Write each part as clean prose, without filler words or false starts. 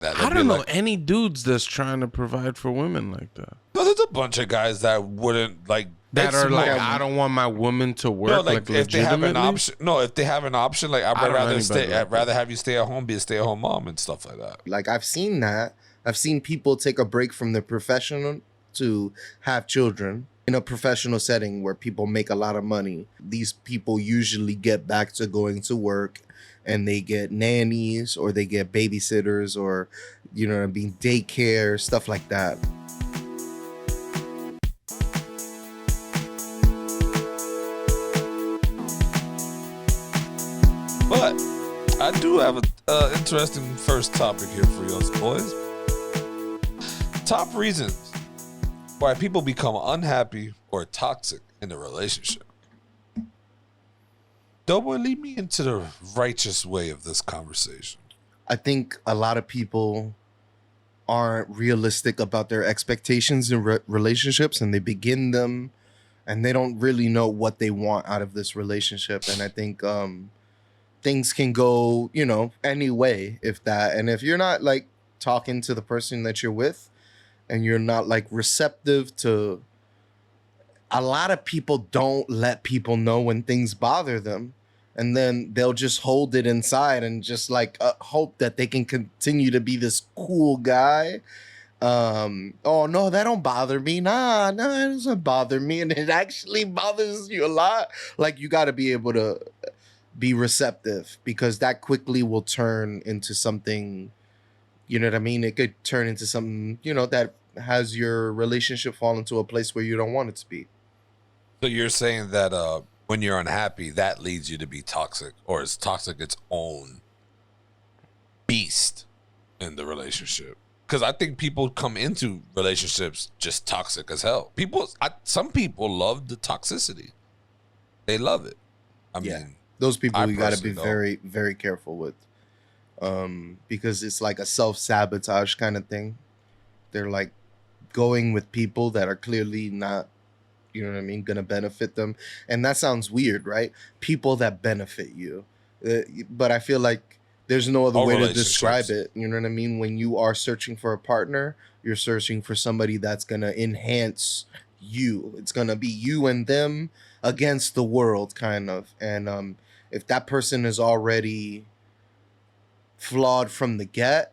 I don't know any dudes that's trying to provide for women like that. No, there's a bunch of guys that wouldn't like. That are like, I don't want my woman to work. No, like if they have an option. No, if they have an option, like I'd rather have you stay at home, be a stay-at-home mom and stuff like that. Like I've seen that. I've seen people take a break from their profession to have children in a professional setting where people make a lot of money. These people usually get back to going to work and they get nannies or they get babysitters or, you know what I mean, daycare, stuff like that. But I do have an interesting first topic here for you boys. Top reasons why people become unhappy or toxic in a relationship. Doughboy, lead me into the righteous way of this conversation. I think a lot of people aren't realistic about their expectations in relationships, and they begin them and they don't really know what they want out of this relationship. And I think things can go, you know, any way if that. And if you're not like talking to the person that you're with and you're not like receptive to, a lot of people don't let people know when things bother them. And then they'll just hold it inside and just like hope that they can continue to be this cool guy. Oh no, that don't bother me. Nah, it doesn't bother me. And it actually bothers you a lot. Like you got to be able to be receptive, because that quickly will turn into something, you know what I mean? It could turn into something, you know, that has your relationship fall into a place where you don't want it to be. So you're saying that when you're unhappy, that leads you to be toxic, or is toxic its own beast in the relationship? Because I think people come into relationships just toxic as hell. Some people love the toxicity. They love it. I mean, those people you got to be very, very careful with, because it's like a self-sabotage kind of thing. They're like going with people that are clearly not, you know what I mean, going to benefit them. And that sounds weird, right? People that benefit you. But I feel like there's no other way to describe it. You know what I mean? When you are searching for a partner, you're searching for somebody that's going to enhance you. It's going to be you and them against the world, kind of. And if that person is already flawed from the get,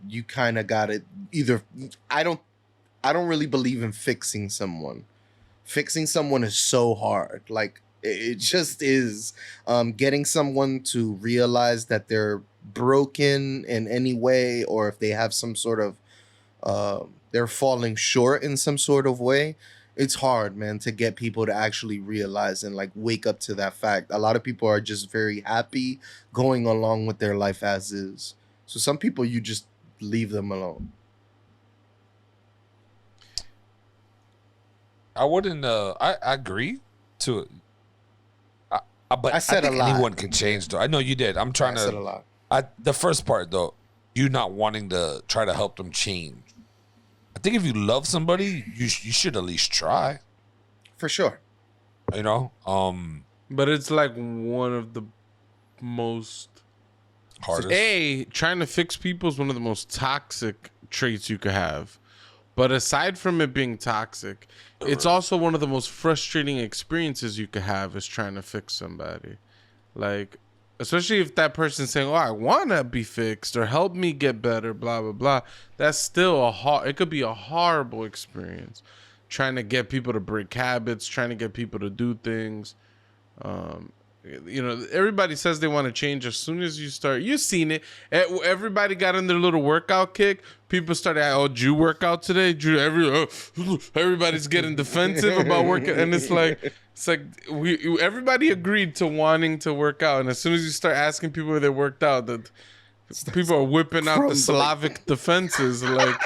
you kind of got it. Either I don't really believe in fixing someone. Fixing someone is so hard. Like it just is. Getting someone to realize that they're broken in any way, or if they have some sort of they're falling short in some sort of way. It's hard, man, to get people to actually realize and like wake up to that fact. A lot of people are just very happy going along with their life as is. So some people, you just leave them alone. I wouldn't. I agree to it. But I said think a lot. Anyone can change, though. I know you did. I'm trying to. I said a lot. The first part, though, you not wanting to try to help them change. I think if you love somebody, you should at least try. For sure. You know. But it's like one of the most hardest. Trying to fix people is one of the most toxic traits you could have. But aside from it being toxic, it's also one of the most frustrating experiences you could have is trying to fix somebody. Like, especially if that person's saying, oh, I want to be fixed or help me get better, blah, blah, blah. That's still it could be a horrible experience. Trying to get people to break habits, trying to get people to do things. You know, everybody says they want to change as soon as you start. You've seen it. Everybody got in their little workout kick. People started, oh, did you work out today? Everybody's getting defensive about working. And it's like everybody agreed to wanting to work out. And as soon as you start asking people if they worked out, that people are whipping out the Slavic defenses. Like,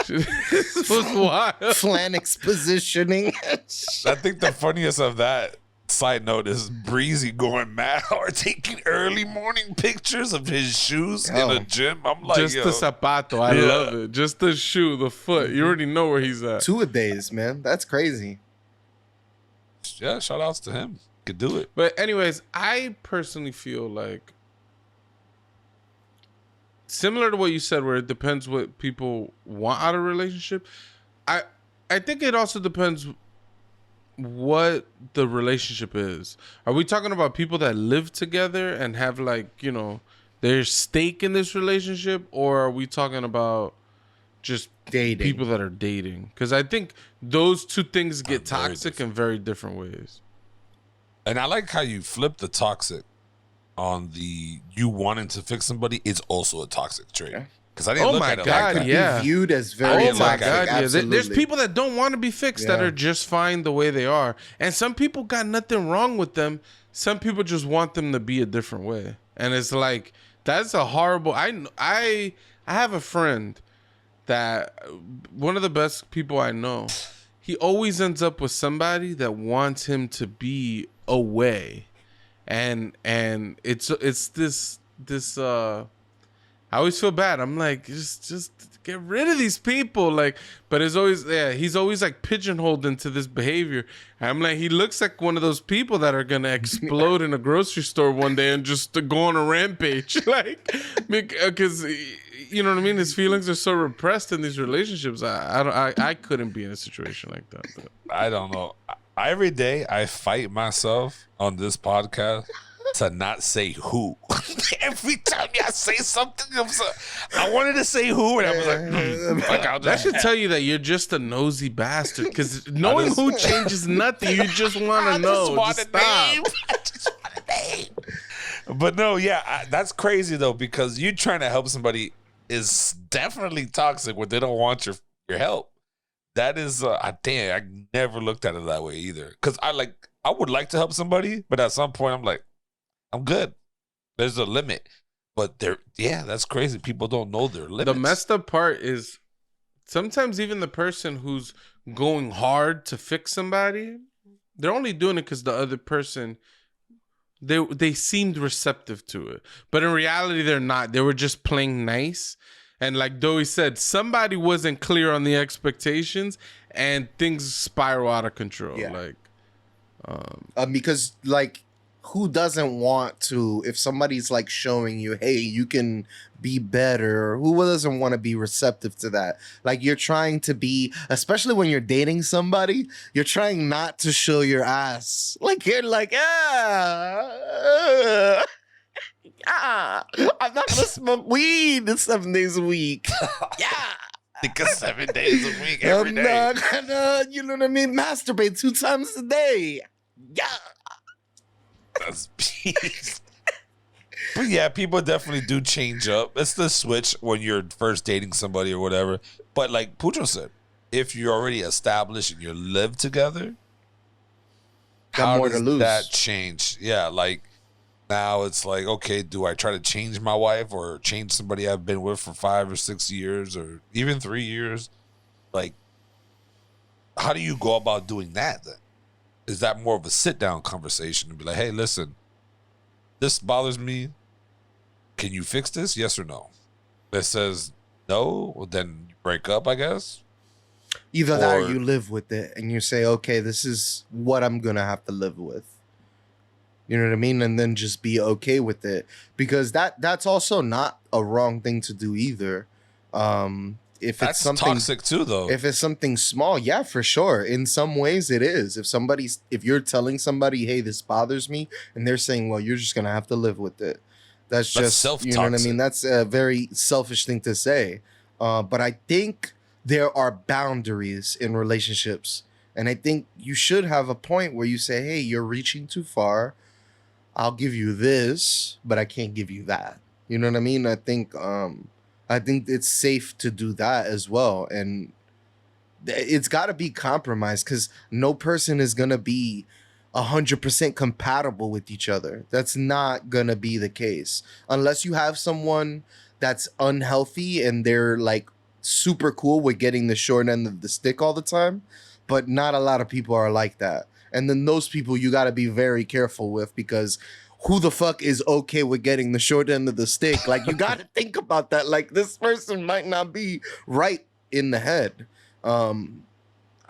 this was wild. Flanix positioning. I think the funniest of that, side note, is Breezy going mad or taking early morning pictures of his shoes in the gym. I'm like, just the zapato. I love it. Just the shoe, the foot. You already know where he's at. 2-a-days, man. That's crazy. Yeah, shout outs to him. Could do it. But anyways, I personally feel like similar to what you said, where it depends what people want out of a relationship. I I think it also depends what the relationship is. Are we talking about people that live together and have like, their stake in this relationship, or are we talking about just Dating. people that are dating? Because I think those two things get Very toxic in very different ways. And I like how you flip the toxic on the you wanting to fix somebody is also a toxic trait. Because I didn't Oh look my at it God, like that. yeah. Be viewed as I very didn't Oh my like toxic. it. God, yeah. Absolutely. There's people that don't want to be fixed that Yeah. are just fine the way they are. And some people got nothing wrong with them. Some people just want them to be a different way. And it's like, that's a horrible... I have a friend that, one of the best people I know, he always ends up with somebody that wants him to be away. And it's this I always feel bad. I'm like, just get rid of these people. Like, but it's always, he's always like pigeonholed into this behavior. I'm like, he looks like one of those people that are gonna explode in a grocery store one day and just go on a rampage. Like, because you know what I mean. His feelings are so repressed in these relationships. I couldn't be in a situation like that. But. I don't know. Every day I fight myself on this podcast to not say who. Every time I say something, I wanted to say who, and I was like, fuck, I'll That just should tell you that you're just a nosy bastard. Because knowing who changes nothing. You just want to know. want Just a stop. name. I just want a name. But no, yeah, that's crazy though, because you trying to help somebody is definitely toxic when they don't want your help. That is, damn, I never looked at it that way either. Because I would like to help somebody, but at some point I'm like, I'm good. There's a limit. But that's crazy. People don't know their limits. The messed up part is sometimes even the person who's going hard to fix somebody, they're only doing it because the other person, they seemed receptive to it. But in reality, they're not. They were just playing nice. And like Doey said, somebody wasn't clear on the expectations and things spiral out of control. Yeah. Like, because like, who doesn't want to, if somebody's like showing you, hey, you can be better, who doesn't want to be receptive to that? Like, you're trying to be, especially when you're dating somebody, you're trying not to show your ass. Like, you're like, I'm not gonna smoke weed 7 days a week. Yeah. Because 7 days a week, every I'm day. not gonna, you know what I mean, masturbate 2 times a day. Yeah. That's peace. But yeah, people definitely do change up. It's the switch when you're first dating somebody or whatever. But like Pucho said, if you're already established and you live together, Got how more does to lose. that change? Yeah, like now it's like, okay, do I try to change my wife or change somebody I've been with for 5 or 6 years or even 3 years? Like, how do you go about doing that then? Is that more of a sit-down conversation and be like, hey, listen, this bothers me. Can you fix this? Yes or no? That says no, well, then you break up, I guess. Either that or you live with it and you say, okay, this is what I'm going to have to live with. You know what I mean? And then just be okay with it. Because that's also not a wrong thing to do either. If that's it's something toxic too, though. If it's something small, yeah, for sure. In some ways it is. If you're telling somebody, hey, this bothers me, and they're saying, well, you're just going to have to live with it. That's just, self-toxic. You know what I mean? That's a very selfish thing to say. But I think there are boundaries in relationships. And I think you should have a point where you say, hey, you're reaching too far. I'll give you this, but I can't give you that. You know what I mean? I think it's safe to do that as well. And it's got to be compromised because no person is going to be 100% compatible with each other. That's not going to be the case. Unless you have someone that's unhealthy and they're like super cool with getting the short end of the stick all the time. But not a lot of people are like that. And then those people you got to be very careful with because who the fuck is okay with getting the short end of the stick? Like, you got to think about that. Like, this person might not be right in the head. I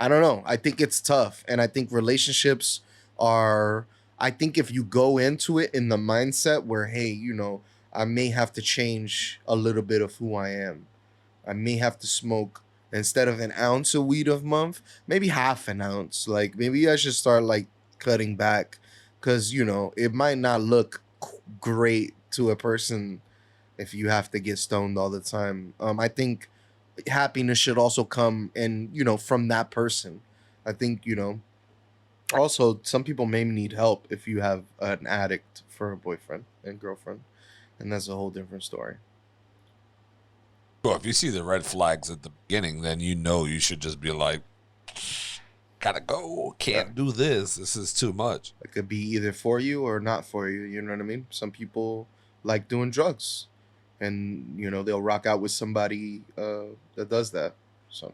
don't know. I think it's tough. And I think relationships I think if you go into it in the mindset where, hey, you know, I may have to change a little bit of who I am. I may have to smoke instead of an ounce of weed a month, maybe half an ounce. Like maybe I should start like cutting back because it might not look great to a person if you have to get stoned all the time. I think happiness should also come and from that person. I think also some people may need help if you have an addict for a boyfriend and girlfriend, and that's a whole different story. Well, if you see the red flags at the beginning, then you should just be like, gotta go, can't do this is too much. It could be either for you or not for you, you know what I mean? Some people like doing drugs, and they'll rock out with somebody that does that. So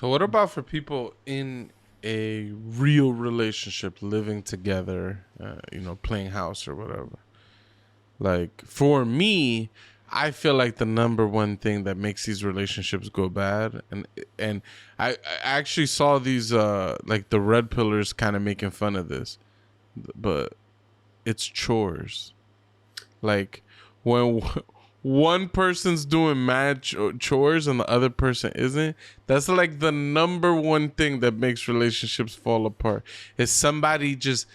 what about for people in a real relationship, living together, playing house or whatever? Like for me, I feel like the number one thing that makes these relationships go bad, and I actually saw these like the red pillars kind of making fun of this, but it's chores. Like when one person's doing mad chores and the other person isn't, that's like the number one thing that makes relationships fall apart. Is somebody just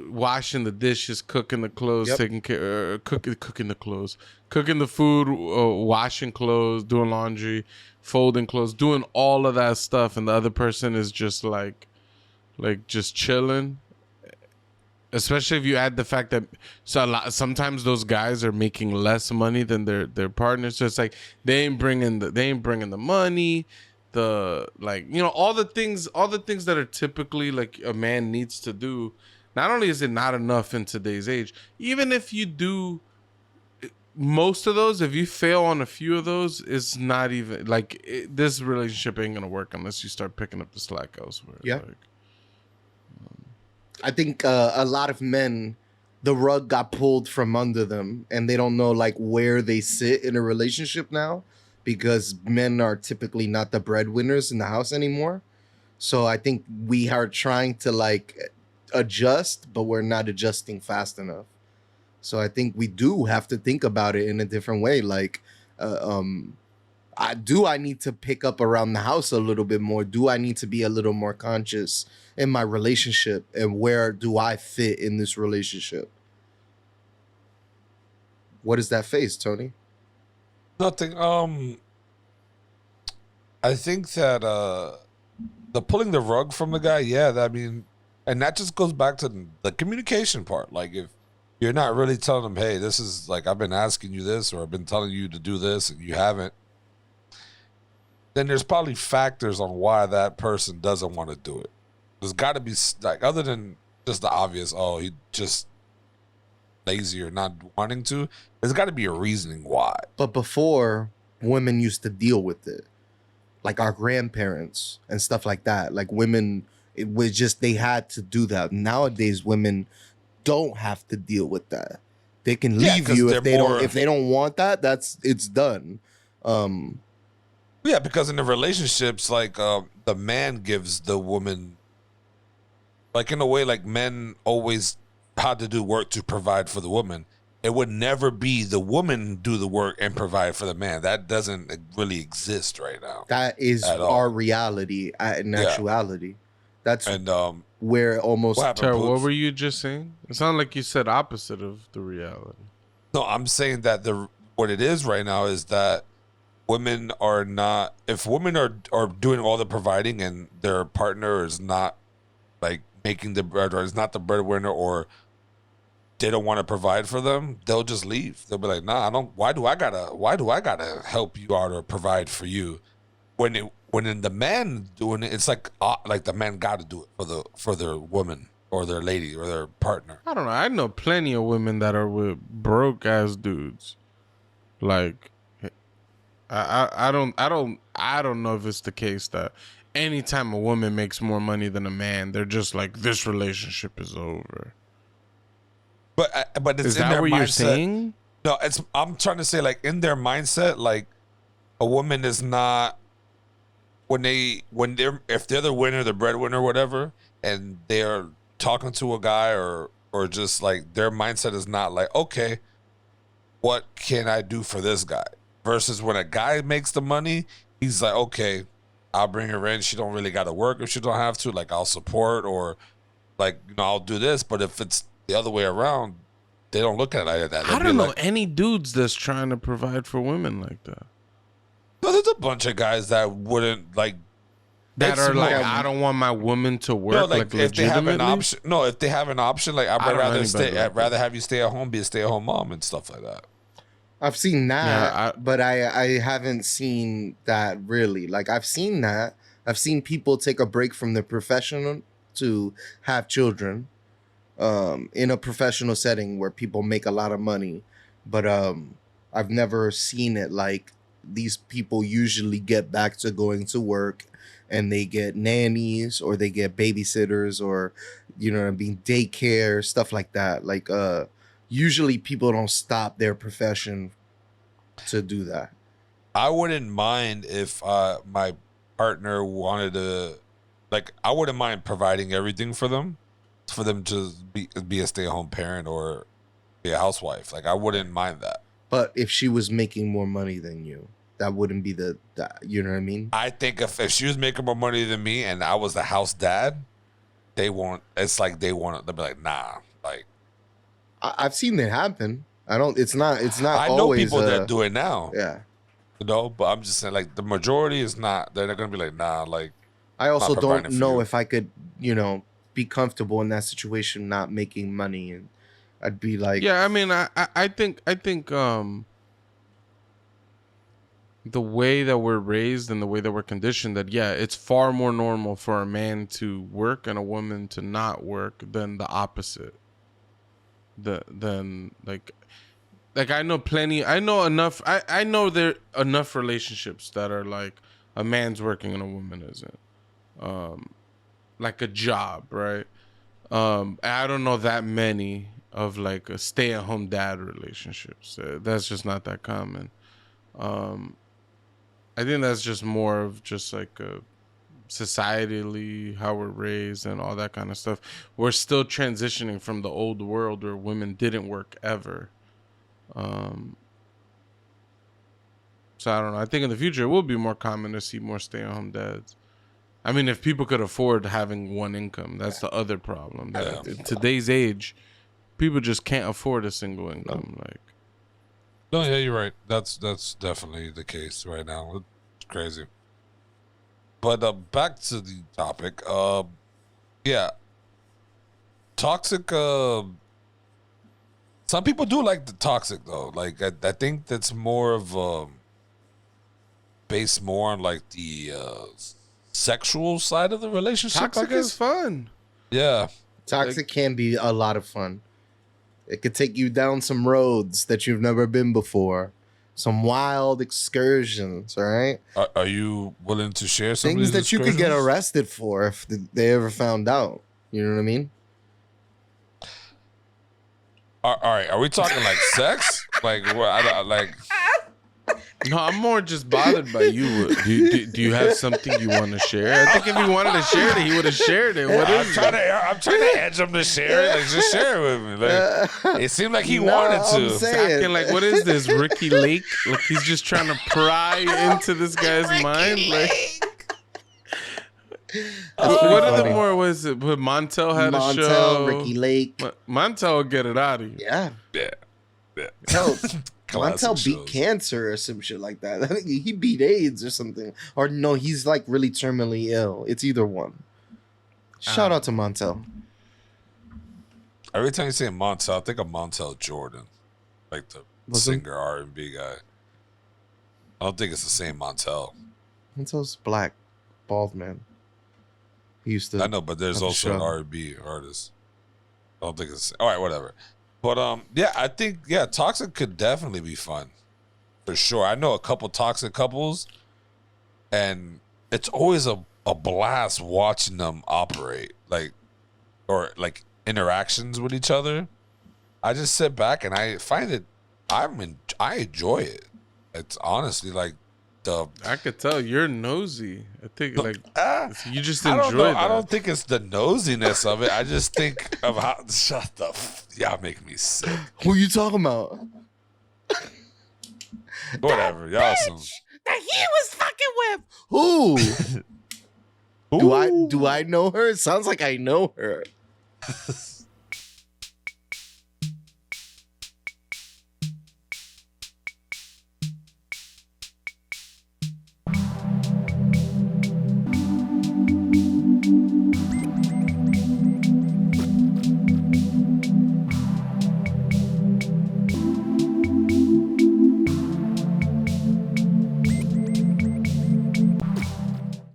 washing the dishes, cooking the clothes, taking care, cooking the clothes, cooking the food, washing clothes, doing laundry, folding clothes, doing all of that stuff, and the other person is just like just chilling. Especially if you add the fact that sometimes those guys are making less money than their partners, so it's like they ain't bringing the money, all the things that are typically like a man needs to do. Not only is it not enough in today's age, even if you do most of those, if you fail on a few of those, it's not even this relationship ain't gonna work unless you start picking up the slack elsewhere. Yeah. I think a lot of men, the rug got pulled from under them, and they don't know where they sit in a relationship now, because men are typically not the breadwinners in the house anymore. So I think we are trying to adjust, but we're not adjusting fast enough. So I think we do have to think about it in a different way. I need to pick up around the house a little bit more? Do I need to be a little more conscious in my relationship, and where do I fit in this relationship? What is that face, Tony? Nothing. I think that the pulling the rug from the guy, and that just goes back to the communication part. Like if you're not really telling him, hey, this is I've been asking you this, or I've been telling you to do this and you haven't, then there's probably factors on why that person doesn't want to do it. There's got to be other than just the obvious, oh, he just lazy or not wanting to. There's got to be a reasoning why. But before, women used to deal with it, like our grandparents and stuff like that. Like women, it was just they had to do that. Nowadays, women don't have to deal with that. They can leave you if they don't want that. It's done. Yeah, because in the relationships, the man gives the woman. In a way, men always had to do work to provide for the woman. It would never be the woman do the work and provide for the man. That doesn't really exist right now. That is our reality in actuality. That's where almost... What were you just saying? It sounded like you said opposite of the reality. No, I'm saying that what it is right now is that women are not... If women are doing all the providing and their partner is not making the bread, or is not the breadwinner, or they don't want to provide for them, they'll just leave. They'll be like, nah, I don't. Why do I gotta help you out or provide for you? When in the man doing it, it's like the man got to do it for their woman or their lady or their partner. I don't know. I know plenty of women that are with broke ass dudes. I don't know if it's the case that anytime a woman makes more money than a man, they're just like, this relationship is over. But it's is in that their what mindset. You're saying? No, I'm trying to say in their mindset, a woman is not if they're the winner, the breadwinner, whatever, and they're talking to a guy or just their mindset is not okay, what can I do for this guy? Versus when a guy makes the money, he's like, okay, I'll bring her in. She don't really got to work if she don't have to. Like, I'll support, or like, I'll do this. But if it's the other way around, they don't look at it like that. I don't know any dudes that's trying to provide for women like that. No, there's a bunch of guys that wouldn't like. That are like, I don't want my woman to work. No, like if they have an legitimately. option. No, if they have an option, like I'd rather have you stay at home, be a stay-at-home mom and stuff like that. I've seen that, but I haven't seen that really. Like I've seen that. I've seen people take a break from their profession to have children, in a professional setting where people make a lot of money. But I've never seen it like these people usually get back to going to work and they get nannies or they get babysitters or, you know what I mean, daycare, stuff like that. Like, usually people don't stop their profession to do that. I wouldn't mind if my partner wanted to, like, I wouldn't mind providing everything for them to be a stay-at-home parent or be a housewife. Like, I wouldn't mind that. But if she was making more money than you, that wouldn't be the you know what I mean? I think if she was making more money than me and I was the house dad, they'll be like, nah. Like, I've seen it happen. It's not I know always people that do it now. Yeah. You know, but I'm just saying, like, the majority is not. They're not gonna be like, nah. Like, I also don't know if I could, be comfortable in that situation, not making money, and I'd be like, yeah. I mean, I think the way that we're raised and the way that we're conditioned, that it's far more normal for a man to work and a woman to not work than the opposite. Then like I know enough. I know there are enough relationships that are like a man's working and a woman isn't, like a job, right? I don't know that many of like a stay-at-home dad relationships. That's just not that common. I think that's just more of just like a societally how we're raised and all that kind of stuff. We're still transitioning from the old world where women didn't work ever. So I don't know. I think in the future it will be more common to see more stay-at-home dads. I mean, if people could afford having one income, that's the other problem. In today's age, people just can't afford a single income. Like, no, yeah, you're right. That's definitely the case right now. It's crazy. But back to the topic. Toxic. Some people do like the toxic though. Like I think that's more of based more on like the sexual side of the relationship. Toxic is fun. Yeah, toxic can be a lot of fun. It could take you down some roads that you've never been before. Some wild excursions, all right? Are you willing to share some things that you could get arrested for if they ever found out? You know what I mean? All right, are we talking like sex? Like what? Like. No, I'm more just bothered by you. Do you have something you want to share? I think if he wanted to share it, he would have shared it. I'm trying to edge him to share it. Like, just share it with me. Like, it seemed like he wanted to. He's acting like, what is this, Ricky Lake? Like he's just trying to pry into this guy's mind. Like, what other more was it? But Montel had a show. Ricky Lake. Montel would get it out of you. Yeah. Montel beat cancer or some shit like that. I think he beat AIDS or something. Or no, he's like really terminally ill. It's either one. Shout out to Montel. Every time you say Montel, I think of Montel Jordan, like the singer R&B guy. I don't think it's the same Montel. Montel's black, bald man. He used to. I know, but there's also an R&B artist. I don't think it's all right. Whatever. But I think toxic could definitely be fun, for sure. I know a couple toxic couples, and it's always a blast watching them operate, or interactions with each other. I just sit back and I find it. I enjoy it. It's honestly like I could tell you're nosy. I think you just enjoy that. I don't think it's the nosiness of it. I just think of how y'all make me sick. Who you talking about? Whatever, y'all. Some... that he was fucking with. Who? Do I know her? It sounds like I know her.